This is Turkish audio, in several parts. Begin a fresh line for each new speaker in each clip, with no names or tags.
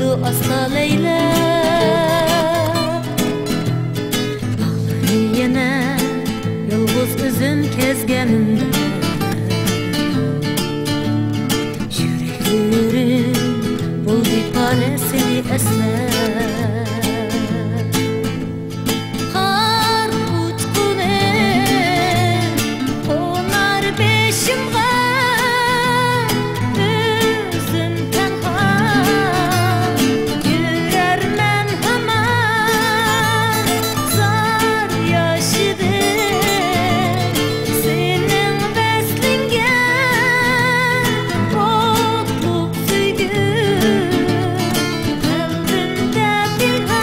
Koydu asla Leyla. Bağları yine yolguz üzüm kezgenimde. Yüreklerim bul bir paresini esler. Kar utkunem konar beşimga. Özüm tenha yürermen hemen. Zar yaşıdım senin veslinge. Otluk süygüm kalbimde pinhan.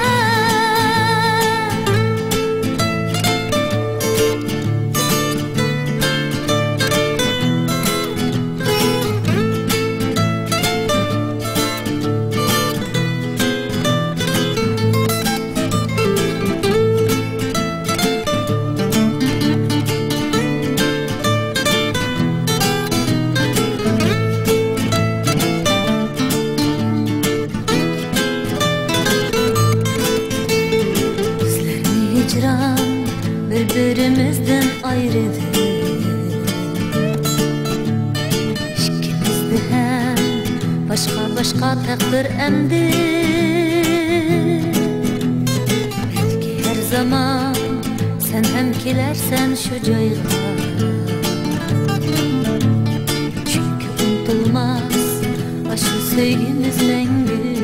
Bizlerini hicran birbirimizden ayrıdır. İkimizde hem başka takdir emdi. Belki her zaman sen hem kelersen şu joyga. Çünkü unutulmaz aşı sevgimiz mengü.